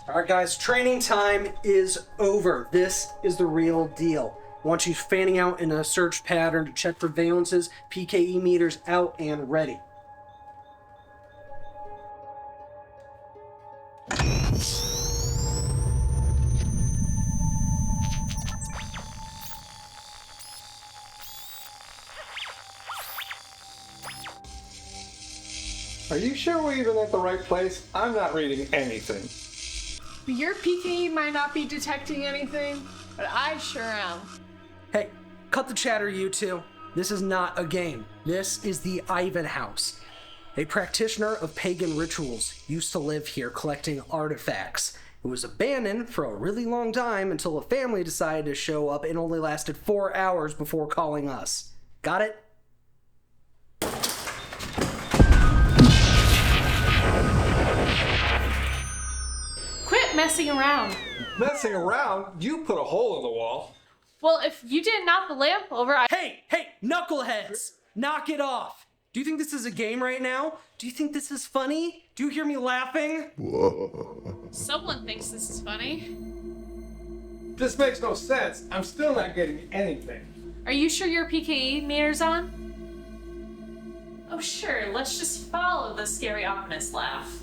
Alright guys, training time is over. This is the real deal. I want you fanning out in a search pattern to check for valences, PKE meters out and ready. Are you sure we're even at the right place? I'm not reading anything. Your PKE might not be detecting anything, but I sure am. Hey, cut the chatter, you two. This is not a game. This is the Ivan House. A practitioner of pagan rituals used to live here collecting artifacts. It was abandoned for a really long time until a family decided to show up and only lasted 4 hours before calling us. Got it? Quit messing around. Messing around? You put a hole in the wall. Well, if you didn't knock the lamp over, Hey, knuckleheads! Knock it off! Do you think this is a game right now? Do you think this is funny? Do you hear me laughing? Someone thinks this is funny. This makes no sense. I'm still not getting anything. Are you sure your PKE meter's on? Oh, sure. Let's just follow the scary, ominous laugh.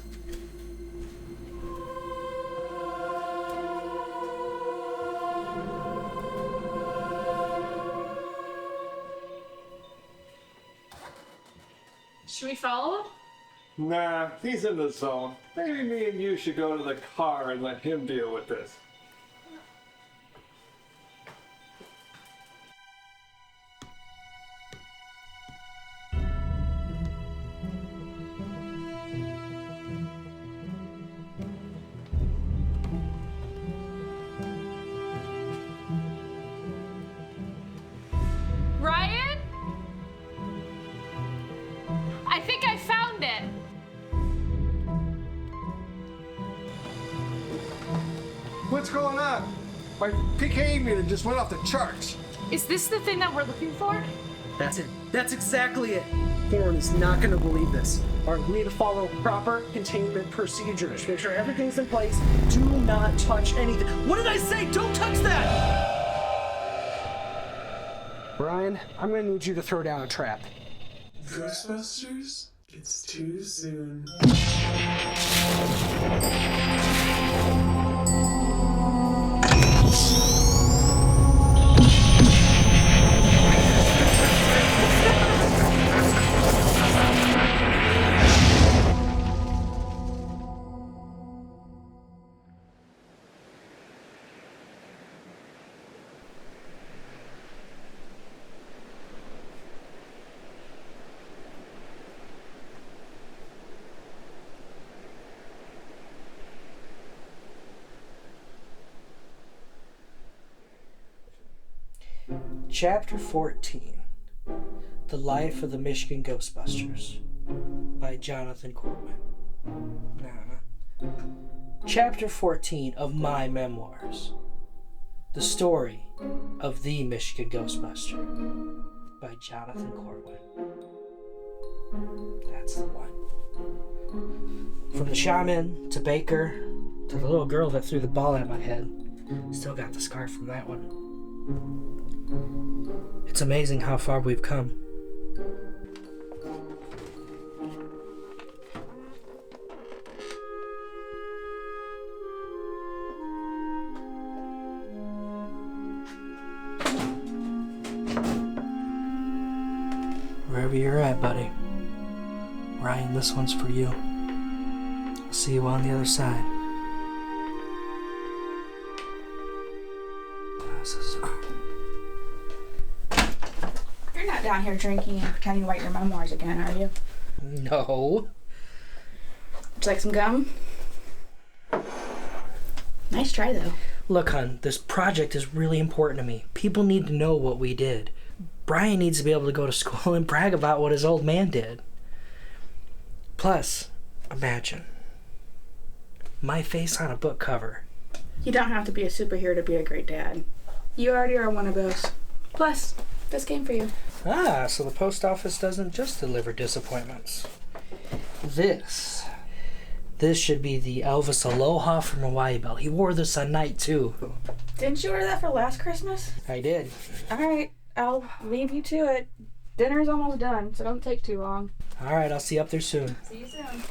Should we follow him? Nah, he's in the zone. Maybe me and you should go to the car and let him deal with this. Ryan? I think I found it. What's going on? My PKE meter just went off the charts. Is this the thing that we're looking for? That's it. That's exactly it. Corwin is not going to believe this. All right, we need to follow proper containment procedures. Make sure everything's in place. Do not touch anything. What did I say? Don't touch that! Brian, I'm going to need you to throw down a trap. Ghostbusters? It's too soon. Chapter 14, The Life of the Michigan Ghostbusters by Jonathan Corwin. Chapter 14 of my memoirs, The Story of the Michigan Ghostbuster by Jonathan Corwin. That's the one. From the shaman to Baker to the little girl that threw the ball at my head. Still got the scar from that one. It's amazing how far we've come. Wherever you're at, buddy. Ryan, this one's for you. I'll see you on the other side. You're not down here drinking and pretending to write your memoirs again, are you? No. Would you like some gum? Nice try, though. Look, hon, this project is really important to me. People need to know what we did. Brian needs to be able to go to school and brag about what his old man did. Plus, imagine my face on a book cover. You don't have to be a superhero to be a great dad. You already are one of those. Plus, this came for you. Ah, so the post office doesn't just deliver disappointments. This This should be the Elvis Aloha from Hawaii belt. He wore this on night 2. Didn't you order that for last Christmas? I did. All right, I'll leave you to it. Dinner's almost done, so don't take too long. All right, I'll see you up there soon. See you soon.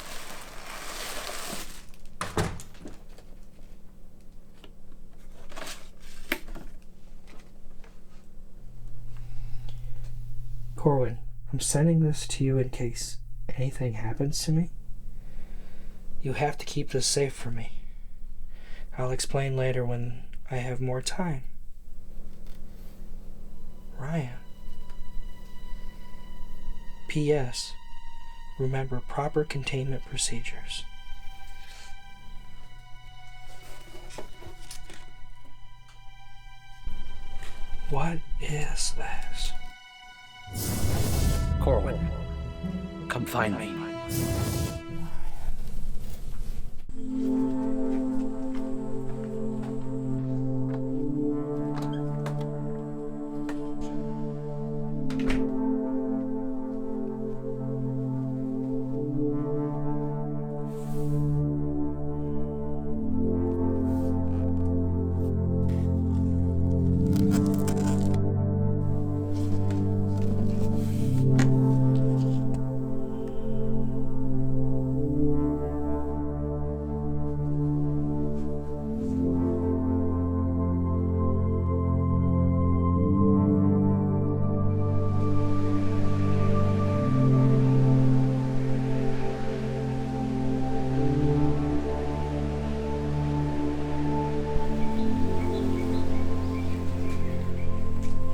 Corwin, I'm sending this to you in case anything happens to me. You have to keep this safe for me. I'll explain later when I have more time. Ryan. P.S. Remember proper containment procedures. What is this? Corwin, come find me.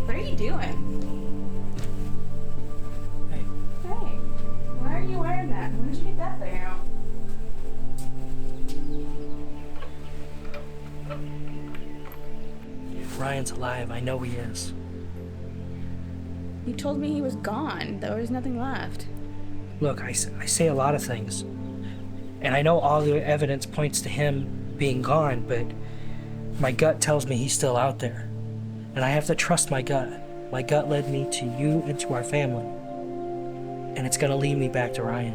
What are you doing? Hey. Hey, why are you wearing that? When did you get that thing out? Ryan's alive. I know he is. You told me he was gone. There was nothing left. Look, I say a lot of things. And I know all the evidence points to him being gone, but my gut tells me he's still out there. And I have to trust my gut. My gut led me to you and to our family. And it's gonna lead me back to Ryan.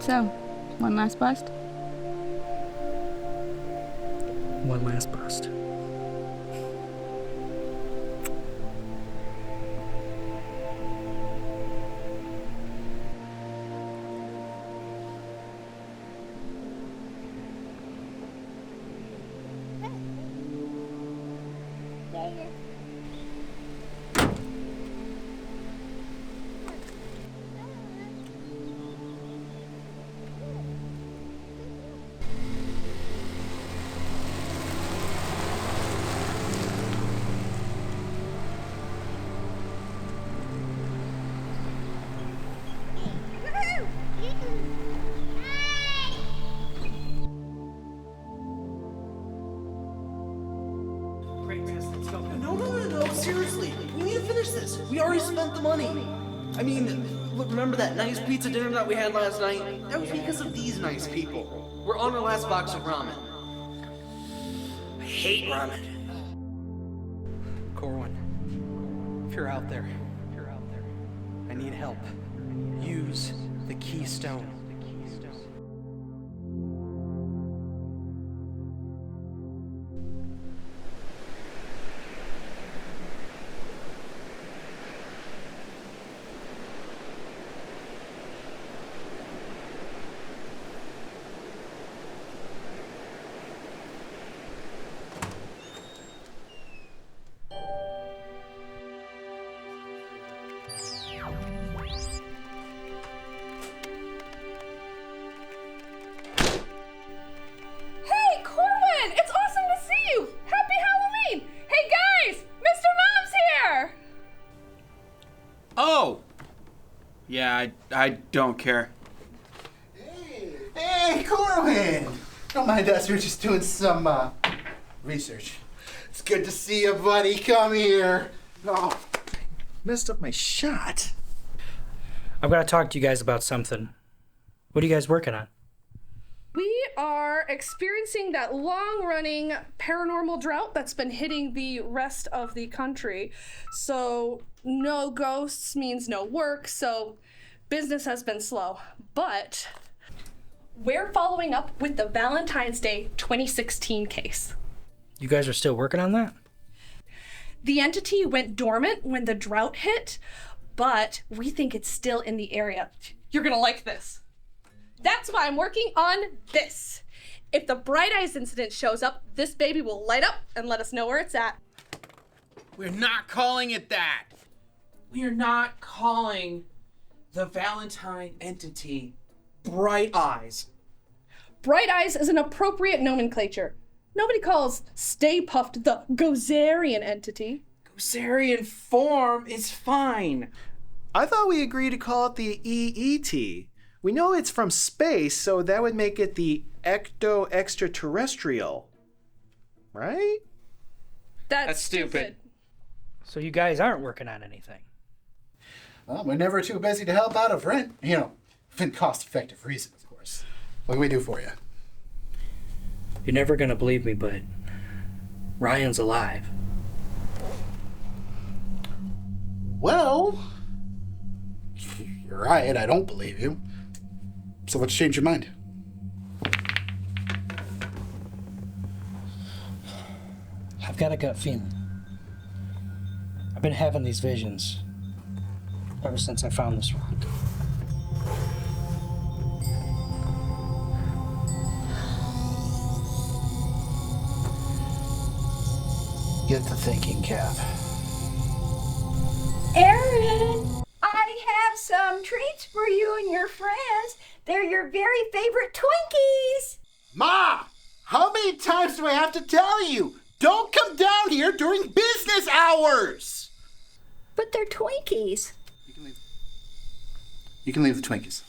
So, one last bust? One last bust. No, seriously. We need to finish this. We already spent the money. I mean, look, remember that nice pizza dinner that we had last night? That was because of these nice people. We're on our last box of ramen. I hate ramen. Corwin, if you're out there, I need help. Use the keystone. Yeah, I don't care. Hey, Corwin! Don't mind us, we're just doing some, research. It's good to see you, buddy. Come here. Oh, messed up my shot. I've got to talk to you guys about something. What are you guys working on? We are experiencing that long-running paranormal drought that's been hitting the rest of the country. So no ghosts means no work, so business has been slow. But we're following up with the Valentine's Day 2016 case. You guys are still working on that? The entity went dormant when the drought hit, but we think it's still in the area. You're gonna like this. That's why I'm working on this. If the Bright Eyes incident shows up, this baby will light up and let us know where it's at. We're not calling it that. We're not calling the Valentine entity Bright Eyes. Bright Eyes is an appropriate nomenclature. Nobody calls Stay Puffed the Gozerian entity. Gozerian form is fine. I thought we agreed to call it the EET. We know it's from space, so that would make it the ecto-extraterrestrial. Right? That's stupid. So you guys aren't working on anything? Well, we're never too busy to help out of rent. You know, within cost-effective reason, of course. What can we do for you? You're never gonna believe me, but Ryan's alive. Well, you're right, I don't believe you. So what's changed your mind? I've got a gut feeling. I've been having these visions ever since I found this rock. Get to thinking, Cap. Aaron, I have some treats for you and your friends. They're your very favorite Twinkies. Ma! How many times do I have to tell you? Don't come down here during business hours! But they're Twinkies. You can leave the Twinkies.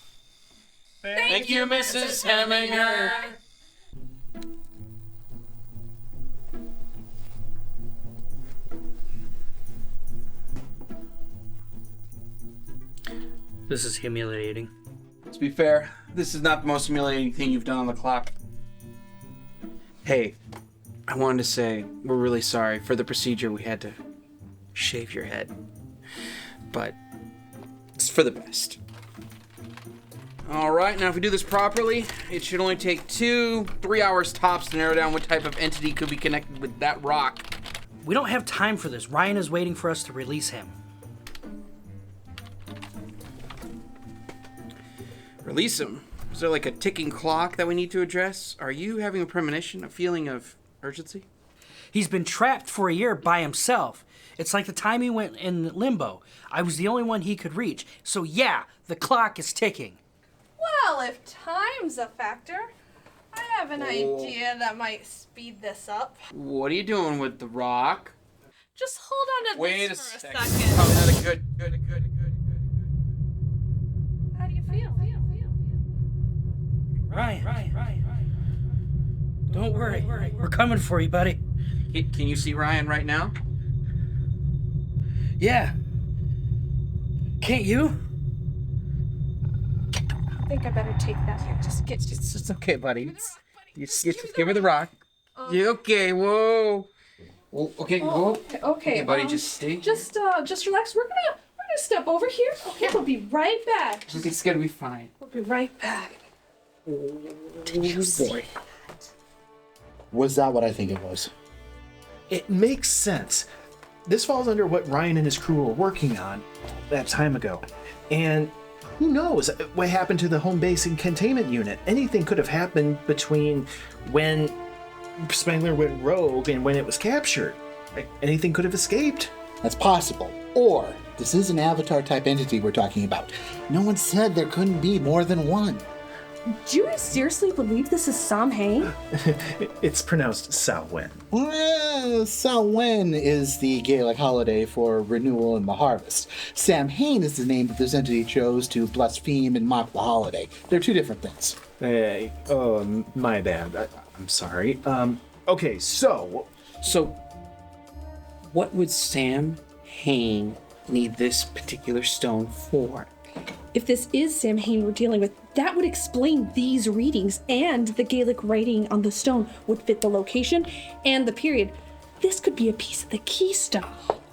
Thank you, Mrs. Heminger. This is humiliating. To be fair, this is not the most humiliating thing you've done on the clock. Hey, I wanted to say we're really sorry for the procedure we had to shave your head. But it's for the best. Alright, now if we do this properly, it should only take 2-3 hours tops to narrow down what type of entity could be connected with that rock. We don't have time for this. Ryan is waiting for us to release him. Release him? Is there like a ticking clock that we need to address? Are you having a premonition, a feeling of urgency? He's been trapped for a year by himself. It's like the time he went in limbo. I was the only one he could reach. So yeah, the clock is ticking. Well, if time's a factor, I have an idea that might speed this up. What are you doing with the rock? Just hold on to Wait this for a second. second. Probably not a good. How do you feel? Ryan. Don't worry. We're coming for you, buddy. Can you see Ryan right now? Yeah. Can't you? I think I better take that here. It's okay, buddy. Just give her the rock. You okay? Whoa. Okay, go. Okay, buddy, just stay. Just relax. We're gonna step over here. Okay, we'll be right back. It's gonna be fine. We'll be right back. Did you see that? Was that what I think it was? It makes sense. This falls under what Ryan and his crew were working on that time ago. And who knows what happened to the home base and containment unit? Anything could have happened between when Spangler went rogue and when it was captured. Anything could have escaped. That's possible. Or this is an Avatar type entity we're talking about. No one said there couldn't be more than one. Do you seriously believe this is Samhain? It's pronounced Samhain. Well, Samhain is the Gaelic holiday for renewal and the harvest. Samhain is the name that this entity chose to blaspheme and mock the holiday. They're two different things. Hey, my bad. I'm sorry. Okay, so what would Sam Hain need this particular stone for? if this is Samhain we're dealing with, that would explain these readings, and the Gaelic writing on the stone would fit the location and the period. This could be a piece of the keystone.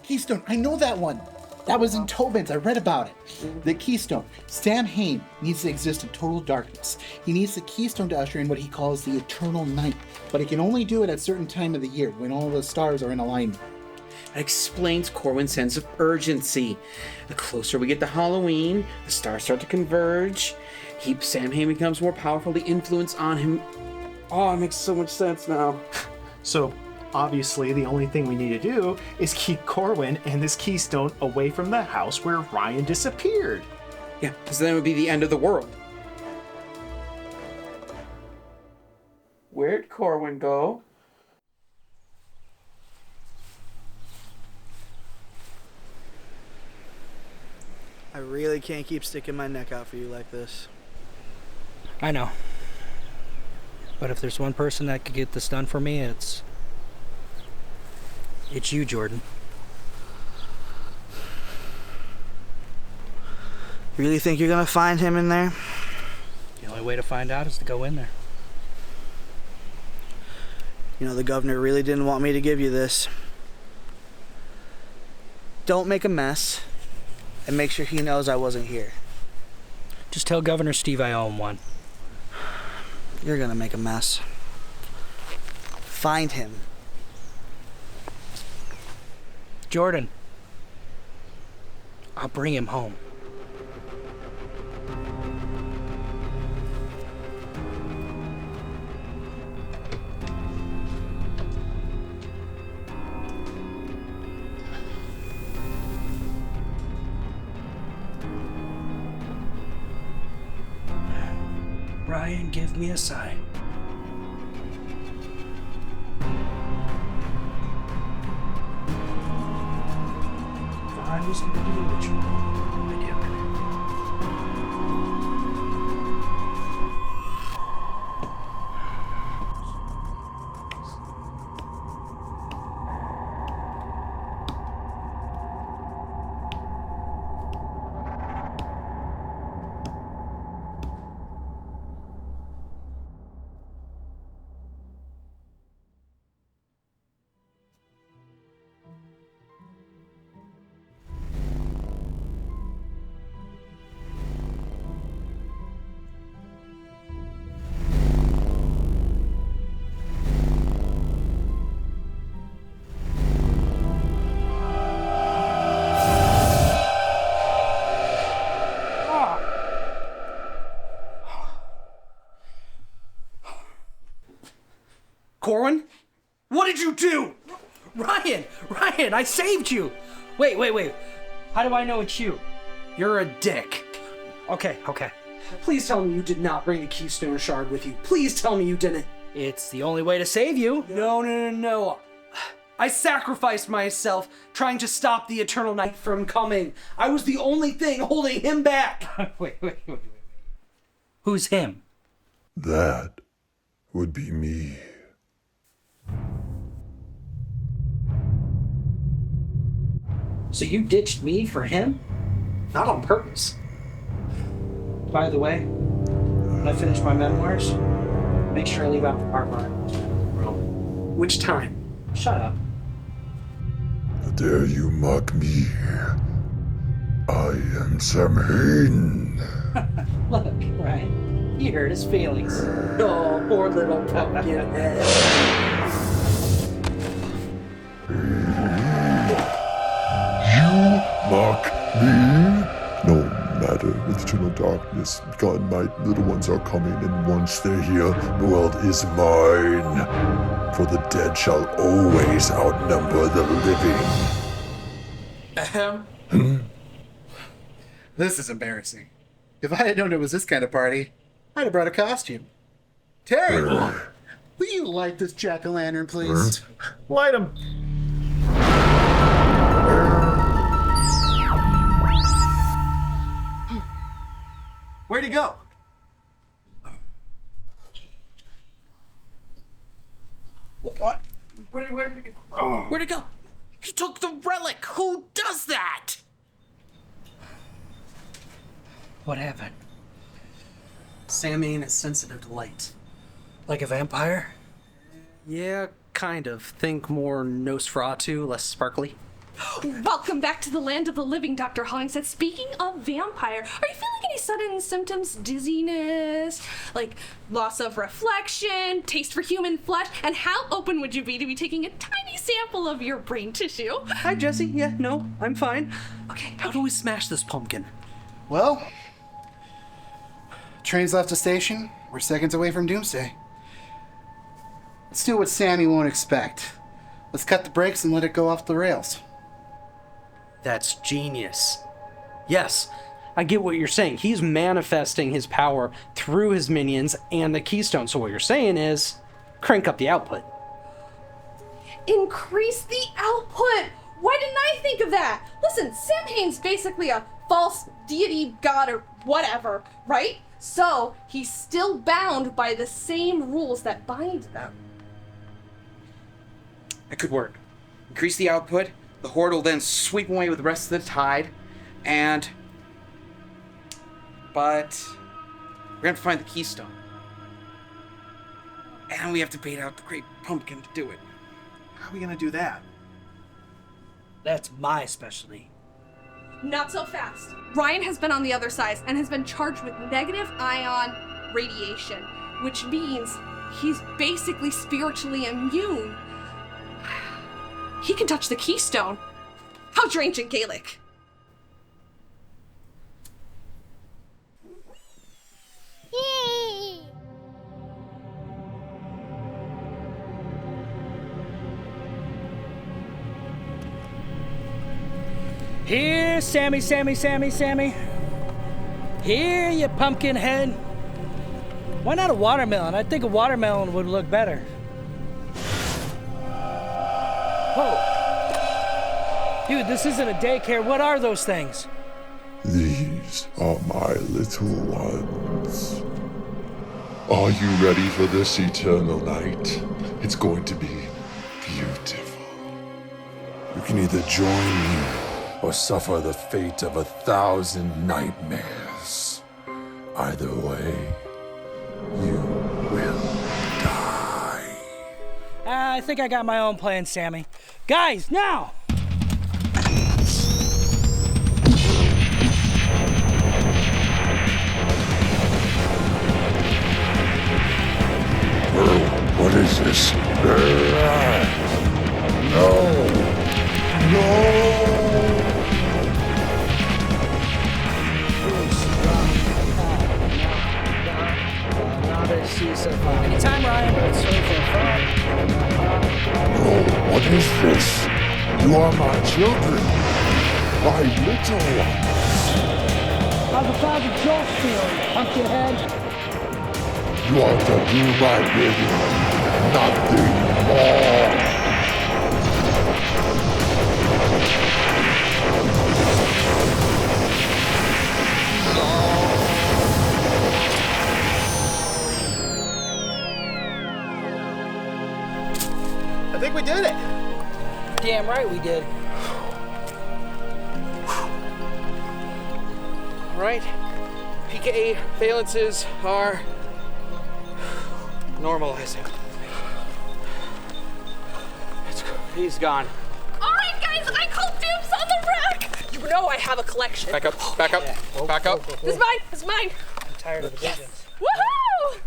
Keystone, I know that one. That was in Tobin's. I read about it. The keystone. Samhain needs to exist in total darkness. He needs the keystone to usher in what he calls the eternal night. But he can only do it at a certain time of the year when all the stars are in alignment. That explains Corwin's sense of urgency. The closer we get to Halloween, the stars start to converge. Samhain becomes more powerful, the influence on him. Oh, it makes so much sense now. So, obviously, the only thing we need to do is keep Corwin and this keystone away from the house where Ryan disappeared. Yeah, because then it would be the end of the world. Where'd Corwin go? I really can't keep sticking my neck out for you like this. I know. But if there's one person that could get this done for me, it's you, Jordan. Really think you're gonna find him in there? The only way to find out is to go in there. You know, the governor really didn't want me to give you this. Don't make a mess, and make sure he knows I wasn't here. Just tell Governor Steve I owe him one. You're gonna make a mess. Find him. Jordan. I'll bring him home. Ryan, give me a sign. If I was going to do a ritual, I'd do it. Corwin? What did you do? Ryan, I saved you. Wait. How do I know it's you? You're a dick. Okay. Please tell me you did not bring the Keystone Shard with you. Please tell me you didn't. It's the only way to save you. No. I sacrificed myself trying to stop the Eternal Night from coming. I was the only thing holding him back. Wait. Who's him? That would be me. So you ditched me for him? Not on purpose. By the way, when I finish my memoirs, make sure I leave out the part where I was wrong. Which time? Shut up. How dare you mock me? I am Samhain. Look, Ryan, he hurt his feelings. Oh, poor little pumpkin head. You mock me? No matter, with eternal darkness, God, my little ones are coming, and once they're here, the world is mine. For the dead shall always outnumber the living. This is embarrassing. If I had known it was this kind of party, I'd have brought a costume. Terry, will you light this jack-o'-lantern, please? Light him. Where'd he go? What? Where'd it go? Where'd it go? He took the relic! Who does that? What happened? Sam Hain is sensitive to light. Like a vampire? Yeah, kind of. Think more Nosferatu, less sparkly. Welcome back to the land of the living, Dr. Hollingshead. Speaking of vampire, are you feeling any sudden symptoms? Dizziness, like loss of reflection, taste for human flesh? And how open would you be to be taking a tiny sample of your brain tissue? Hi, Jesse. Yeah, no, I'm fine. Okay, how do we smash this pumpkin? Well, train's left the station. We're seconds away from doomsday. Let's do what Sammy won't expect. Let's cut the brakes and let it go off the rails. That's genius. Yes, I get what you're saying. He's manifesting his power through his minions and the keystone. So what you're saying is, crank up the output. Increase the output! Why didn't I think of that? Listen, Sam Hain's basically a false deity god or whatever, right? So he's still bound by the same rules that bind them. That could work. Increase the output, the horde will then sweep away with the rest of the tide, but we're gonna have to find the keystone. And we have to bait out the great pumpkin to do it. How are we gonna do that? That's my specialty. Not so fast. Ryan has been on the other side and has been charged with negative ion radiation, which means he's basically spiritually immune. He can touch the keystone. How strange in Gaelic. Here, Sammy. Here, you pumpkin head. Why not a watermelon? I think a watermelon would look better. Whoa. Dude, this isn't a daycare. What are those things? These are my little ones. Are you ready for this eternal night? It's going to be beautiful. You can either join me or suffer the fate of 1,000 nightmares. Either way, you will die. I think I got my own plan, Sammy. Guys, now! What is this? No! Anytime, Ryan. No, what is this? You are my children. My little ones. How's the Father Joel feeling, pumpkin head? You are to do my bidding. Nothing more. I think we did it. Damn right we did. Right? PKA valences are normalizing. He's gone. All right, guys, I call dibs on the wreck. You know I have a collection. Back up, back up, back up. This is mine. This is mine. I'm tired of the visions. Woohoo!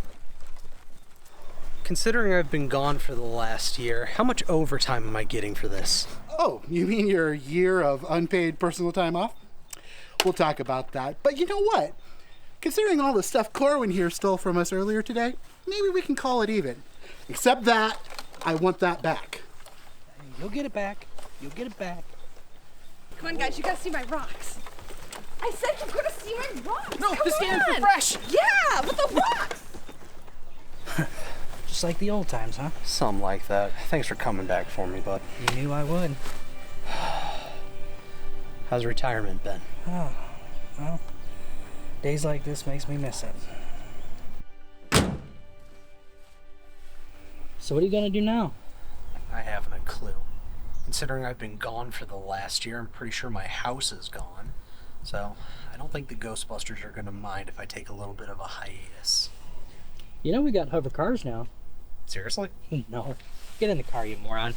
Considering I've been gone for the last year, how much overtime am I getting for this? Oh, you mean your year of unpaid personal time off? We'll talk about that. But you know what? Considering all the stuff Corwin here stole from us earlier today, maybe we can call it even. Except that, I want that back. You'll get it back. You'll get it back. Come on, guys, you gotta see my rocks. I said you're gonna see my rocks. No, Come this game's on. fresh. Yeah, with the rocks. Just like the old times, huh? Something like that. Thanks for coming back for me, bud. You knew I would. How's retirement been? Oh, well, days like this makes me miss it. So what are you gonna do now? I haven't a clue. Considering I've been gone for the last year, I'm pretty sure my house is gone. So, I don't think the Ghostbusters are going to mind if I take a little bit of a hiatus. You know we got hover cars now. Seriously? No. Get in the car, you moron.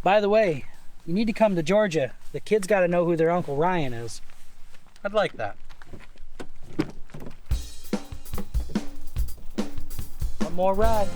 By the way, you need to come to Georgia. The kids got to know who their Uncle Ryan is. I'd like that. One more ride.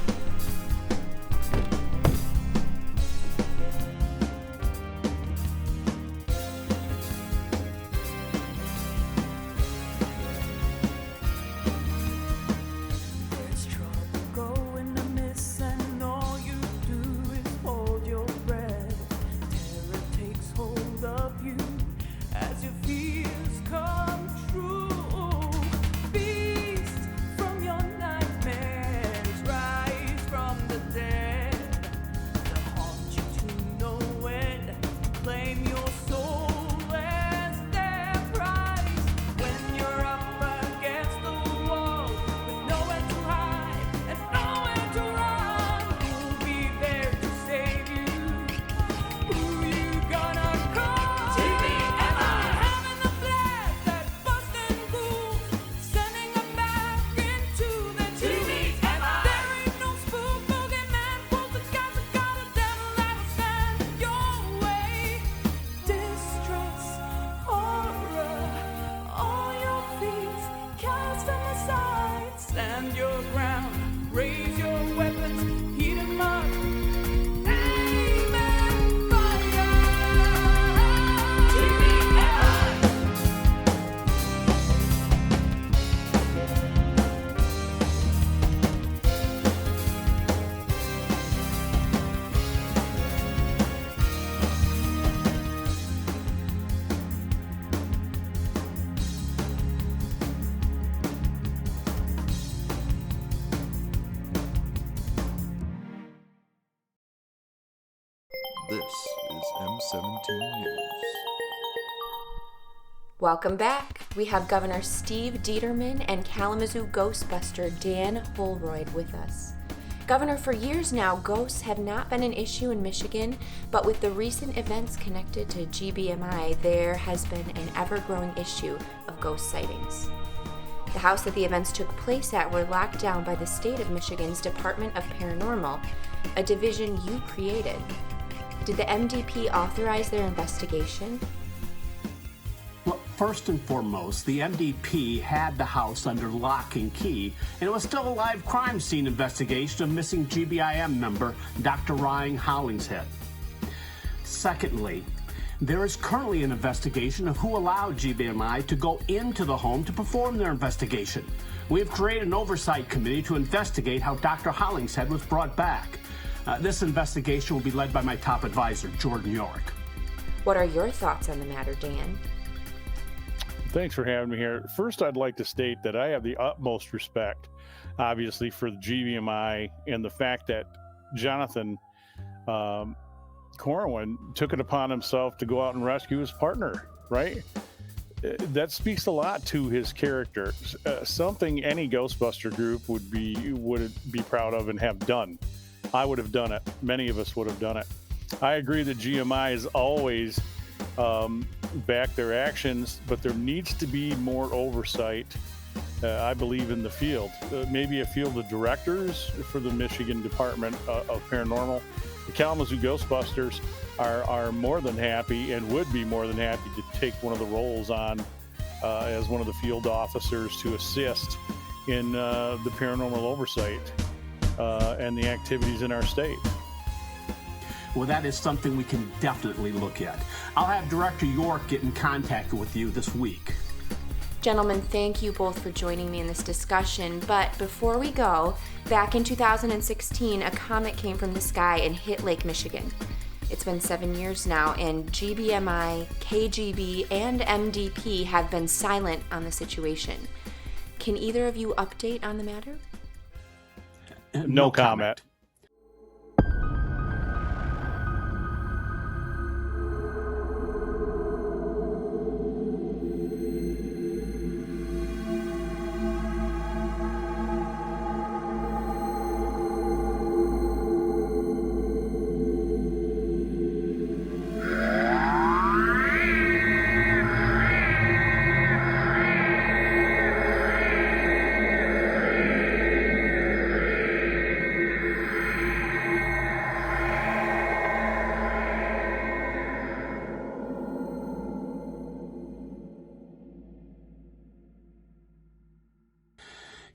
This is M17 News. Welcome back. We have Governor Steve Dieterman and Kalamazoo Ghostbuster Dan Holroyd with us. Governor, for years now, ghosts have not been an issue in Michigan, but with the recent events connected to GBMI, there has been an ever-growing issue of ghost sightings. The house that the events took place at were locked down by the state of Michigan's Department of Paranormal, a division you created. Did the MDP authorize their investigation? Well, first and foremost, the MDP had the house under lock and key, and it was still a live crime scene investigation of missing GBIM member Dr. Ryan Hollingshead. Secondly, there is currently an investigation of who allowed GBMI to go into the home to perform their investigation. We have created an oversight committee to investigate how Dr. Hollingshead was brought back. This investigation will be led by my top advisor, Jordan York. What are your thoughts on the matter, Dan? Thanks for having me here. First, I'd like to state that I have the utmost respect, obviously, for the GBMI and the fact that Jonathan Corwin took it upon himself to go out and rescue his partner, right? That speaks a lot to his character. Something any Ghostbuster group would be proud of and have done. I would have done it. Many of us would have done it. I agree that GMI has always backed their actions, but there needs to be more oversight, I believe, in the field. Maybe a field of directors for the Michigan Department of Paranormal. The Kalamazoo Ghostbusters are more than happy and would be more than happy to take one of the roles on as one of the field officers to assist in the paranormal oversight and the activities in our state. Well, that is something we can definitely look at. I'll have Director York get in contact with you this week. Gentlemen, thank you both for joining me in this discussion. But before we go, back in 2016, a comet came from the sky and hit Lake Michigan. It's been 7 years now, and GBMI, KGB, and MDP have been silent on the situation. Can either of you update on the matter? No comment.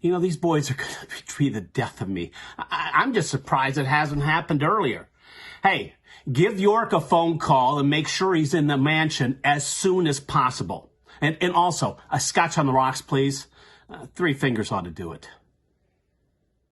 You know, these boys are going to be the death of me. I'm just surprised it hasn't happened earlier. Hey, give York a phone call and make sure he's in the mansion as soon as possible. And also, a scotch on the rocks, please. 3 fingers ought to do it.